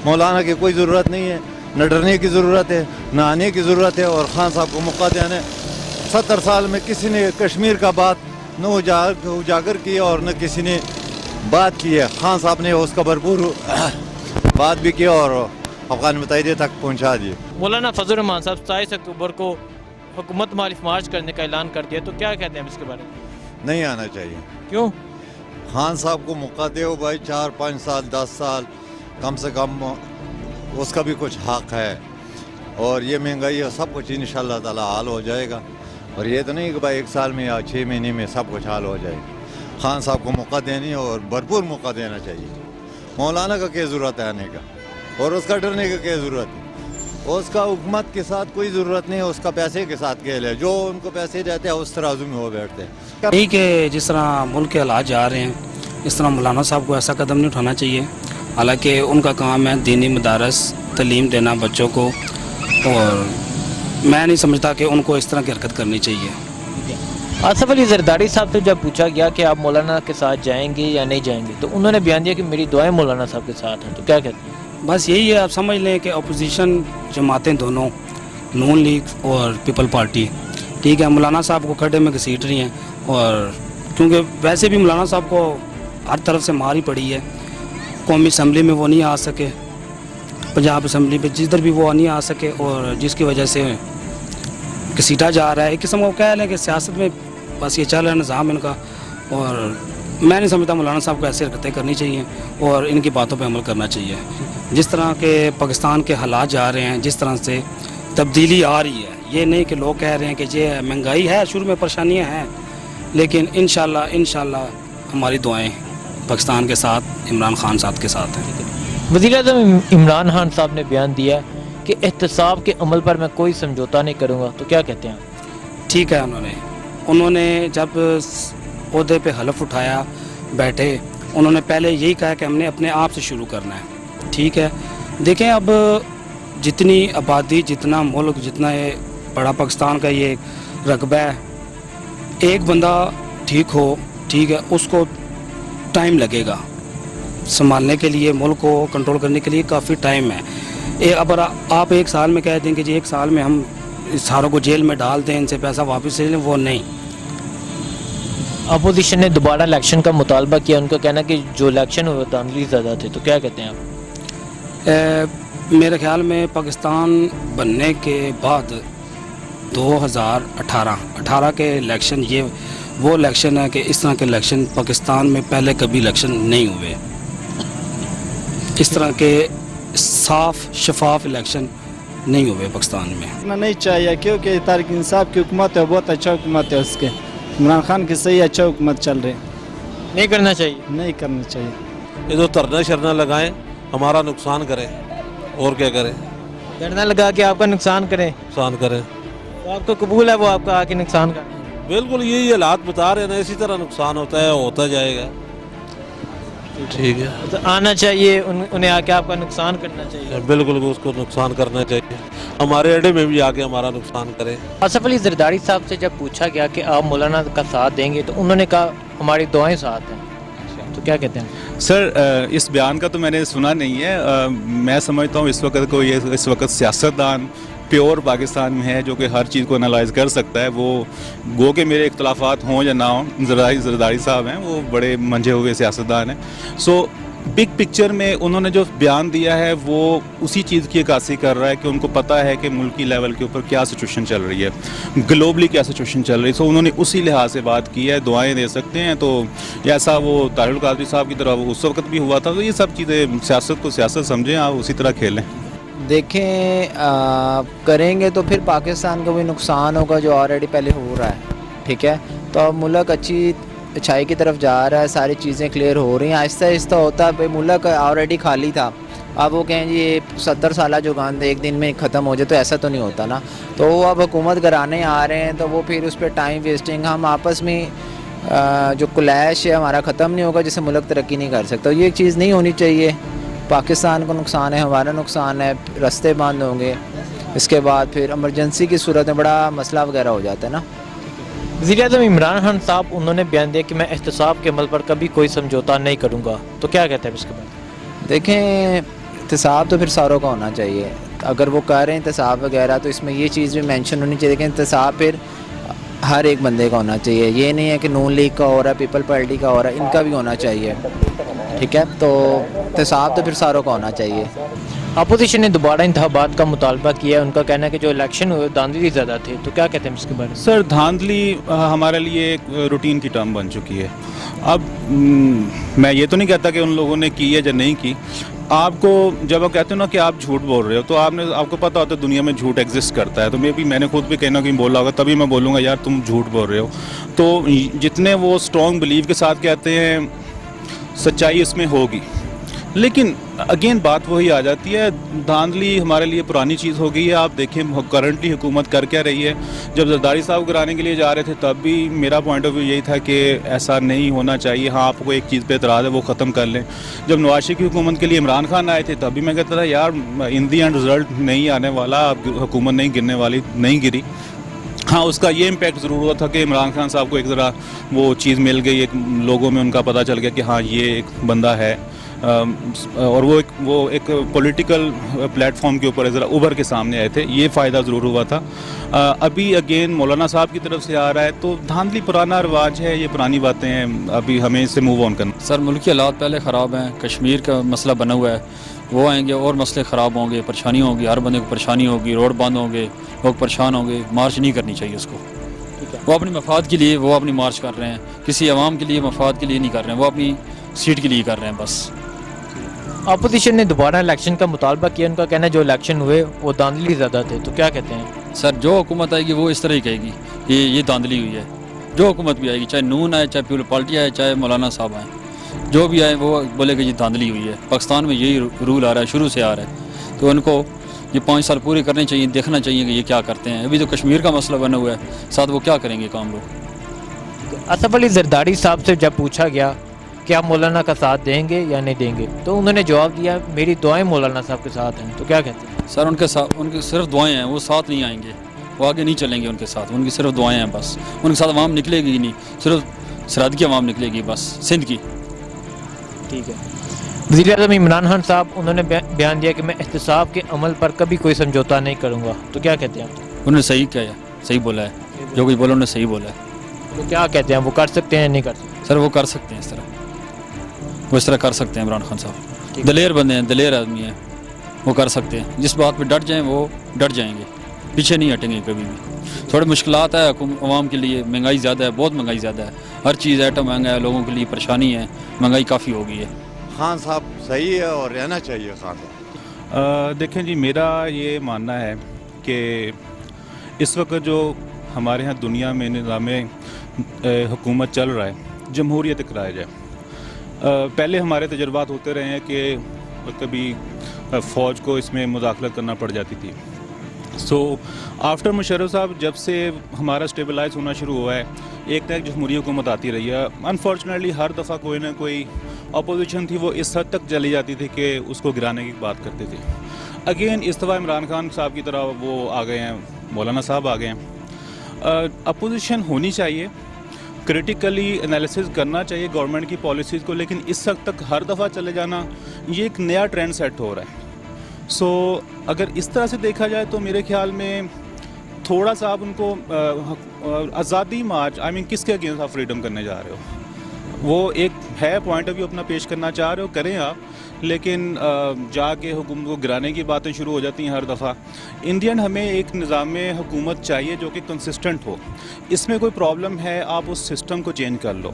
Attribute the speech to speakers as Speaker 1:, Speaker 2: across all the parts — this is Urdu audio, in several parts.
Speaker 1: مولانا کی کوئی ضرورت نہیں ہے، نہ ڈرنے کی ضرورت ہے، نہ آنے کی ضرورت ہے. اور خان صاحب کو موقع دینے 70 سال میں کسی نے کشمیر کا بات نہ اجاگر کی اور نہ کسی نے بات کی ہے. خان صاحب نے اس کا بھرپور بات بھی کی اور افغان متحدہ تک پہنچا دی.
Speaker 2: مولانا فضل الرحمان صاحب 27 اکتوبر کو حکومت مخالف مارچ کرنے کا اعلان کر دیا، تو کیا کہتے ہیں اس کے بارے میں؟
Speaker 1: نہیں آنا چاہیے.
Speaker 2: کیوں؟
Speaker 1: خان صاحب کو موقع دو بھائی، 4-5 سال 10 سال کم سے کم اس کا بھی کچھ حق ہے. اور یہ مہنگائی سب کچھ انشاءاللہ تعالی حل ہو جائے گا. اور یہ تو نہیں کہ بھائی 1 سال میں یا 6 مہینے میں سب کچھ حل ہو جائے گا. خان صاحب کو موقع دینی اور بھرپور موقع دینا چاہیے. مولانا کا کیا ضرورت ہے آنے کا اور اس کا ڈرنے کا کیا ضرورت ہے؟ اس کا حکومت کے ساتھ کوئی ضرورت نہیں ہے، اس کا پیسے کے ساتھ کھیل ہے. جو ان کو پیسے دیتے ہیں اس طرح میں ہو بیٹھتے ہیں.
Speaker 3: یہی کہ جس طرح ملک کے حالات جا رہے ہیں اس طرح مولانا صاحب کو ایسا قدم نہیں اٹھانا چاہیے. حالانکہ ان کا کام ہے دینی مدارس تعلیم دینا بچوں کو، اور میں نہیں سمجھتا کہ ان کو اس طرح کی حرکت کرنی چاہیے.
Speaker 2: آصف علی زرداری صاحب سے جب پوچھا گیا کہ آپ مولانا کے ساتھ جائیں گے یا نہیں جائیں گے، تو انہوں نے بیان دیا کہ میری دعائیں مولانا صاحب کے ساتھ ہیں، تو کیا کہتے ہیں؟
Speaker 3: بس یہی ہے، آپ سمجھ لیں کہ اپوزیشن جماعتیں دونوں نون لیگ اور پیپل پارٹی ٹھیک ہے مولانا صاحب کو کھڈے میں گھسیٹ رہی ہیں. اور کیونکہ ویسے بھی مولانا صاحب کو ہر طرف سے مار ہی پڑی ہے. قومی اسمبلی میں وہ نہیں آ سکے، پنجاب اسمبلی پہ جدھر بھی وہ نہیں آ سکے، اور جس کی وجہ سے گھسیٹا جا رہا ہے. ایک قسم کو کہہ لیں کہ سیاست میں بس یہ چل رہا ہے نظام ان کا. اور میں نہیں سمجھتا مولانا صاحب کو ایسی حرکتیں کرنی چاہیے اور ان کی باتوں پہ عمل کرنا چاہیے. جس طرح کے پاکستان کے حالات جا رہے ہیں، جس طرح سے تبدیلی آ رہی ہے، یہ نہیں کہ لوگ کہہ رہے ہیں کہ یہ مہنگائی ہے، شروع میں پریشانیاں ہیں، لیکن انشاءاللہ ہماری دعائیں پاکستان کے ساتھ، عمران خان صاحب کے ساتھ ہیں.
Speaker 2: وزیر اعظم عمران خان صاحب نے بیان دیا کہ احتساب کے عمل پر میں کوئی سمجھوتا نہیں کروں گا، تو کیا کہتے ہیں؟
Speaker 3: ٹھیک ہے، انہوں نے جب عہدے پہ حلف اٹھایا بیٹھے، انہوں نے پہلے یہی کہا کہ ہم نے اپنے آپ سے شروع کرنا ہے. ٹھیک ہے، دیکھیں اب جتنی آبادی، جتنا ملک، جتنا یہ بڑا پاکستان کا یہ رقبہ ہے، ایک بندہ ٹھیک ہو، ٹھیک ہے، اس کو ٹائم لگے گا سنبھالنے کے لیے، ملک کو کنٹرول کرنے کے لیے کافی ٹائم ہے. اب آپ 1 سال میں کہہ دیں کہ جی 1 سال میں ہم ساروں کو جیل میں ڈال دیں، ان سے پیسہ واپس لے لیں، وہ نہیں.
Speaker 2: اپوزیشن نے دوبارہ الیکشن کا مطالبہ کیا، ان کا کہنا کہ جو الیکشن ہوئے دھاندلی زیادہ تھے، تو کیا کہتے ہیں آپ؟
Speaker 3: میرے خیال میں پاکستان بننے کے بعد 2018 کے الیکشن یہ وہ الیکشن ہے کہ اس طرح کے الیکشن پاکستان میں پہلے کبھی الیکشن نہیں ہوئے. اس طرح کے صاف شفاف الیکشن نہیں ہوئے پاکستان میں.
Speaker 4: نہیں چاہیے کیونکہ تحریک انصاف کی حکومت ہے، بہت اچھا حکومت ہے اس کے. عمران خان کی صحیح اچھا حکومت چل رہی،
Speaker 2: نہیں کرنا چاہیے.
Speaker 4: نہیں کرنا چاہیے.
Speaker 5: یہ جو دھرنا شرنا لگائیں ہمارا نقصان کریں، اور کیا کریں؟
Speaker 2: دھرنا لگا کے آپ کا نقصان کریں،
Speaker 5: نقصان کریں.
Speaker 2: تو آپ کو قبول ہے وہ آپ کا آ کے نقصان کریں؟
Speaker 5: بالکل یہی حالات بتا رہے ہیں نا، اسی طرح نقصان ہوتا ہے، ہوتا جائے گا. ٹھیک ہے،
Speaker 2: تو آنا چاہیے انہیں آ کے آپ کا نقصان کرنا چاہیے.
Speaker 5: بالکل اس کو نقصان کرنا چاہیے، ہمارے اڈے میں بھی آ کے ہمارا نقصان کرے.
Speaker 2: آصف علی زرداری صاحب سے جب پوچھا گیا کہ آپ مولانا کا ساتھ دیں گے، تو انہوں نے کہا ہماری دعائیں ساتھ ہیں، تو کیا کہتے ہیں؟
Speaker 6: سر اس بیان کا تو میں نے سنا نہیں ہے. میں سمجھتا ہوں اس وقت کو یہ اس وقت سیاستدان پیور پاکستان میں ہے جو کہ ہر چیز کو انالائز کر سکتا ہے. وہ گو کہ میرے اختلافات ہوں یا نہ ہوں، زرداری صاحب ہیں، وہ بڑے منجھے ہوئے سیاستدان ہیں. سو بگ پکچر میں انہوں نے جو بیان دیا ہے وہ اسی چیز کی عکاسی کر رہا ہے کہ ان کو پتہ ہے کہ ملکی لیول کے اوپر کیا سچویشن چل رہی ہے، گلوبلی کیا سچویشن چل رہی ہے. سو انہوں نے اسی لحاظ سے بات کی ہے. دعائیں دے سکتے ہیں تو ایسا وہ طاہر القادری صاحب کی طرح اس وقت بھی ہوا تھا. تو یہ سب چیزیں سیاست کو سیاست سمجھیں، آپ اسی طرح کھیلیں.
Speaker 7: دیکھیں کریں گے تو پھر پاکستان کو بھی نقصان ہوگا جو آلریڈی پہلے ہو رہا ہے. ٹھیک ہے، تو اب ملک اچھائی کی طرف جا رہا ہے، ساری چیزیں کلیئر ہو رہی ہیں، آہستہ آہستہ ہوتا ہے. ملک آلریڈی خالی تھا، اب وہ کہیں جی یہ 70 سالہ جو گاندھ ایک دن میں ختم ہو جائے، تو ایسا تو نہیں ہوتا نا. تو وہ اب حکومت کرانے آ رہے ہیں، تو وہ پھر اس پہ ٹائم ویسٹنگ، ہم آپس میں جو کلیش ہے ہمارا ختم نہیں ہوگا، جس سے ملک ترقی نہیں کر سکتا. یہ چیز نہیں ہونی چاہیے. پاکستان کو نقصان ہے، ہمارا نقصان ہے، راستے بند ہوں گے، اس کے بعد پھر ایمرجنسی کی صورت میں بڑا مسئلہ وغیرہ ہو جاتا ہے نا.
Speaker 2: وزیر اعظم عمران خان صاحب انہوں نے بیان دیا کہ میں احتساب کے عمل پر کبھی کوئی سمجھوتا نہیں کروں گا، تو کیا کہتے ہیں اس کے بارے میں؟
Speaker 7: دیکھیں احتساب تو پھر ساروں کا ہونا چاہیے. اگر وہ کر رہے ہیں احتساب وغیرہ تو اس میں یہ چیز بھی مینشن ہونی چاہیے کہ احتساب پھر ہر ایک بندے کا ہونا چاہیے. یہ نہیں ہے کہ نون لیگ کا ہو رہا ہے, پیپل پارٹی کا ہو رہا ہے, ان کا بھی ہونا چاہیے. ٹھیک ہے, تو احتساب تو پھر ساروں کا ہونا چاہیے.
Speaker 2: اپوزیشن نے دوبارہ انتخابات کا مطالبہ کیا ہے. ان کا کہنا ہے کہ جو الیکشن ہوئے دھاندلی زیادہ تھے. تو کیا کہتے ہیں اس کے بارے میں؟
Speaker 6: سر دھاندلی ہمارے لیے ایک روٹین کی ٹرم بن چکی ہے. اب میں یہ تو نہیں کہتا کہ ان لوگوں نے کی ہے یا نہیں کی. آپ کو جب آپ کہتے ہو نا کہ آپ جھوٹ بول رہے ہو تو آپ کو پتہ ہوتا ہے دنیا میں جھوٹ ایگزسٹ کرتا ہے. تو میں نے خود بھی کہیں نہ کہیں بولا ہوگا, تبھی میں بولوں گا یار تم جھوٹ بول رہے ہو. تو جتنے وہ اسٹرانگ بلیو کے ساتھ کہتے ہیں سچائی اس میں ہوگی, لیکن اگین بات وہی آ جاتی ہے. دھاندلی ہمارے لیے پرانی چیز ہو گئی ہے. آپ دیکھیں کرنٹلی حکومت کر کیا رہی ہے. جب زرداری صاحب کرانے کے لیے جا رہے تھے تب بھی میرا پوائنٹ آف ویو یہی تھا کہ ایسا نہیں ہونا چاہیے. ہاں آپ کو ایک چیز پہ اعتراض ہے وہ ختم کر لیں. جب نواز شریف کی حکومت کے لیے عمران خان آئے تھے تب بھی میں کہتا تھا یار ان دی اینڈ رزلٹ نہیں آنے والا, حکومت نہیں گرنے والی, نہیں گری. ہاں اس کا یہ امپیکٹ ضرور ہوا تھا کہ عمران خان صاحب کو ایک ذرا وہ چیز مل گئی, ایک لوگوں میں ان کا پتہ چل گیا کہ ہاں یہ ایک بندہ ہے, اور وہ ایک پولیٹیکل پلیٹ فارم کے اوپر ذرا ابھر کے سامنے آئے تھے. یہ فائدہ ضرور ہوا تھا. ابھی اگین مولانا صاحب کی طرف سے آ رہا ہے تو دھاندلی پرانا رواج ہے, یہ پرانی باتیں ہیں, ابھی ہمیں اس سے موو آن کرنا.
Speaker 8: سر ملکی حالات پہلے خراب ہیں, کشمیر کا مسئلہ بنا ہوا ہے, وہ آئیں گے اور مسئلے خراب ہوں گے, پریشانی ہوگی, ہر بندے کو پریشانی ہوگی, روڈ بند ہوں گے, لوگ پریشان ہوں گے. مارچ نہیں کرنی چاہیے اس کو. وہ اپنی مفاد کے لیے وہ اپنی مارچ کر رہے ہیں, کسی عوام کے لیے مفاد کے لیے نہیں کر رہے ہیں, وہ اپنی سیٹ کے لیے کر رہے ہیں بس.
Speaker 2: اپوزیشن نے دوبارہ الیکشن کا مطالبہ کیا. ان کا کہنا ہے جو الیکشن ہوئے وہ دھاندلی زیادہ تھے. تو کیا کہتے ہیں؟
Speaker 8: سر جو حکومت آئے گی وہ اس طرح ہی کہے گی کہ یہ دھاندلی ہوئی ہے. جو حکومت بھی آئے گی, چاہے نون آئے, چاہے پیپل پارٹی آئے, چاہے مولانا صاحب آئیں, جو بھی آئے وہ بولے کہ یہ دھاندلی ہوئی ہے. پاکستان میں یہی رول آ رہا ہے, شروع سے آ رہا ہے. تو ان کو یہ 5 سال پورے کرنے چاہیے, دیکھنا چاہیے کہ یہ کیا کرتے ہیں. ابھی تو کشمیر کا مسئلہ بنا ہوا ہے, ساتھ وہ کیا کریں گے کام لوگ.
Speaker 2: اسف علی زرداری صاحب سے جب پوچھا گیا کہ آپ مولانا کا ساتھ دیں گے یا نہیں دیں گے تو انہوں نے جواب دیا میری دعائیں مولانا صاحب کے ساتھ ہیں. تو کیا کہتے ہیں؟
Speaker 8: سر ان کے ساتھ ان کی صرف دعائیں ہیں, وہ ساتھ نہیں آئیں گے, وہ آگے نہیں چلیں گے ان کے ساتھ. ان کی صرف دعائیں ہیں بس. ان کے ساتھ عوام نکلے گی نہیں, صرف سرحد کی عوام نکلے گی بس, سندھ کی.
Speaker 2: ٹھیک ہے. وزیر اعظم عمران خان صاحب انہوں نے بیان دیا کہ میں احتساب کے عمل پر کبھی کوئی سمجھوتا نہیں کروں گا. تو کیا کہتے ہیں آپ؟
Speaker 8: انہوں نے صحیح کیا ہے, صحیح بولا ہے, جو کچھ بولا انہوں نے صحیح بولا ہے.
Speaker 2: تو کیا کہتے ہیں, وہ کر سکتے ہیں یا نہیں کر سکتے؟
Speaker 8: سر وہ کر سکتے ہیں, اس طرح وہ اس طرح کر سکتے ہیں. عمران خان صاحب دلیر بندے ہیں, دلیر آدمی ہیں, وہ کر سکتے ہیں. جس بات پہ ڈٹ جائیں وہ ڈٹ جائیں گے, پیچھے نہیں ہٹیں گے کبھی بھی. تھوڑے مشکلات ہے عوام کے لیے, مہنگائی زیادہ ہے, بہت مہنگائی زیادہ ہے, ہر چیز ایٹم مہنگا ہے, لوگوں کے لیے پریشانی ہے, مہنگائی کافی ہو گئی ہے.
Speaker 1: خان صاحب صحیح ہے اور رہنا چاہیے خان صاحب.
Speaker 6: دیکھیں جی, میرا یہ ماننا ہے کہ اس وقت جو ہمارے ہاں دنیا میں نظام حکومت چل رہا ہے, جمہوریت کرایا جائے. پہلے ہمارے تجربات ہوتے رہے ہیں کہ کبھی فوج کو اس میں مداخلت کرنا پڑ جاتی تھی. سو آفٹر مشرف صاحب جب سے ہمارا اسٹیبلائز ہونا شروع ہوا ہے, ایک نہ ایک جمہوری حکومت آتی رہی ہے. انفارچونیٹلی ہر دفعہ کوئی نہ کوئی اپوزیشن تھی وہ اس حد تک چلی جاتی تھی کہ اس کو گرانے کی بات کرتے تھے. اگین اس دفعہ عمران خان صاحب کی طرح وہ آ گئے ہیں, مولانا صاحب آ گئے ہیں. اپوزیشن ہونی چاہیے, کریٹیکلی انالیسز کرنا چاہیے گورنمنٹ کی پالیسیز کو, لیکن اس وقت تک ہر دفعہ چلے جانا یہ ایک نیا ٹرینڈ سیٹ ہو رہا ہے. سو اگر اس طرح سے دیکھا جائے تو میرے خیال میں تھوڑا سا آپ ان کو آزادی مارچ کس کے اگینسٹ آپ فریڈم کرنے جا رہے ہو, وہ ایک ہے پوائنٹ آف ویو اپنا پیش کرنا چاہ رہے ہو, کریں آپ, لیکن جا کے حکومت کو گرانے کی باتیں شروع ہو جاتی ہیں ہر دفعہ. انڈین ہمیں ایک نظام حکومت چاہیے جو کہ کنسسٹنٹ ہو. اس میں کوئی پرابلم ہے آپ اس سسٹم کو چینج کر لو.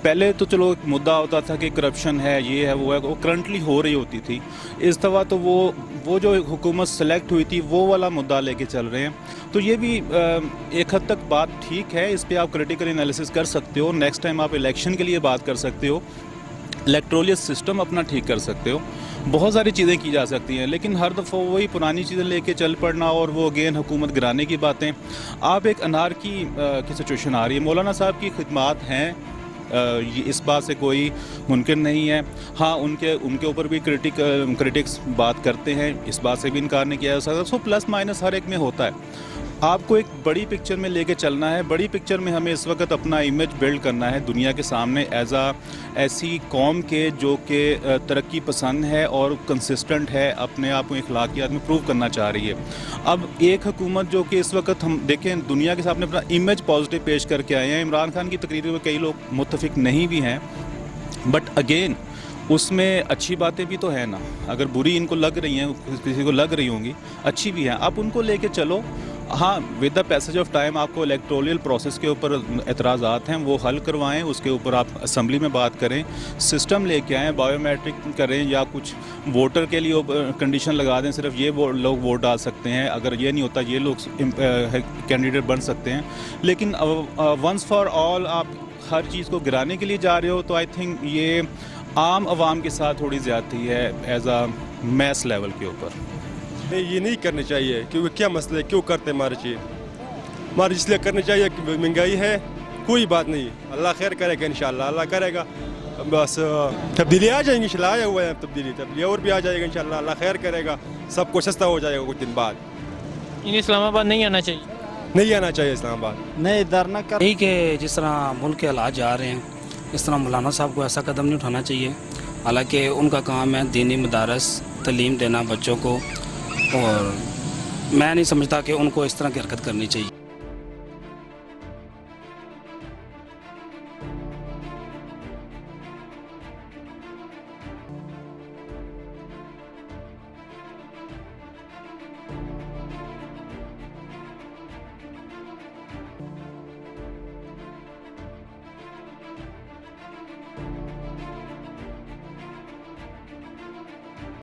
Speaker 6: پہلے تو چلو ایک مدعا ہوتا تھا کہ کرپشن ہے, یہ ہے, وہ ہے, وہ کرنٹلی ہو رہی ہوتی تھی. اس دفعہ تو وہ جو حکومت سلیکٹ ہوئی تھی وہ والا مدعا لے کے چل رہے ہیں. تو یہ بھی ایک حد تک بات ٹھیک ہے, اس پہ آپ کریٹیکل انالیسس کر سکتے ہو. نیکسٹ ٹائم آپ الیکشن کے لیے بات کر سکتے ہو, الیکٹرولس سسٹم اپنا ٹھیک کر سکتے ہو, بہت ساری چیزیں کی جا سکتی ہیں. لیکن ہر دفعہ وہی پرانی چیزیں لے کے چل پڑنا اور وہ اگین حکومت گرانے کی باتیں, آپ ایک انارکی کی سچویشن آ رہی ہے. مولانا صاحب کی خدمات ہیں, اس بات سے کوئی ممکن نہیں ہے. ہاں ان کے اوپر بھی کریٹکس بات کرتے ہیں, اس بات سے بھی انکار نہیں کیا جا سکتا. سو پلس مائنس ہر ایک میں ہوتا ہے. آپ کو ایک بڑی پکچر میں لے کے چلنا ہے. بڑی پکچر میں ہمیں اس وقت اپنا امیج بلڈ کرنا ہے دنیا کے سامنے ایسی قوم کے جو کہ ترقی پسند ہے اور کنسسٹنٹ ہے, اپنے آپ کو اخلاقیات میں پروو کرنا چاہ رہی ہے. اب ایک حکومت جو کہ اس وقت ہم دیکھیں دنیا کے سامنے اپنا امیج پازیٹیو پیش کر کے آئے ہیں. عمران خان کی تقریر میں کئی لوگ متفق نہیں بھی ہیں, بٹ اگین اس میں اچھی باتیں بھی تو ہیں نا. اگر بری ان کو لگ رہی ہیں, کسی کو لگ رہی ہوں گی, اچھی بھی ہیں, آپ ان کو لے کے چلو. ہاں with the passage of time آپ کو الیکٹورل پروسیس کے اوپر اعتراضات ہیں وہ حل کروائیں, اس کے اوپر آپ اسمبلی میں بات کریں, سسٹم لے کے آئیں, بایو میٹرک کریں, یا کچھ ووٹر کے لیے کنڈیشن لگا دیں, صرف یہ لوگ ووٹ ڈال سکتے ہیں, اگر یہ نہیں ہوتا یہ لوگ کینڈیڈیٹ بن سکتے ہیں. لیکن ونس فار آل آپ ہر چیز کو گرانے کے لیے جا رہے ہو, تو آئی تھنک یہ عام عوام کے ساتھ تھوڑی زیادتی ہے ایز اے میس لیول کے اوپر.
Speaker 9: نہیں, یہ نہیں کرنی چاہیے, کیونکہ کیا مسئلہ ہے, کیوں کرتے ہماری چیز ہماری اس لیے کرنی چاہیے کہ مہنگائی ہے, کوئی بات نہیں, اللہ خیر کرے گا انشاءاللہ, اللہ کرے گا. بس تبدیلی آ جائیں گی, انشاءاللہ آیا ہوا ہے تبدیلی اور بھی آ جائے گا انشاءاللہ, اللہ خیر کرے گا, سب کو سستا ہو جائے گا کچھ دن بعد.
Speaker 2: ان اسلام آباد نہیں آنا چاہیے,
Speaker 9: نہیں آنا چاہیے اسلام آباد.
Speaker 4: نہیں ادھر نہ کر.
Speaker 3: یہی کہ جس طرح ملک کے حالات جا رہے ہیں اس طرح مولانا صاحب کو ایسا قدم نہیں اٹھانا چاہیے. حالانکہ ان کا کام ہے دینی مدارس تعلیم دینا بچوں کو, اور میں نہیں سمجھتا کہ ان کو اس طرح کی حرکت کرنی چاہیے.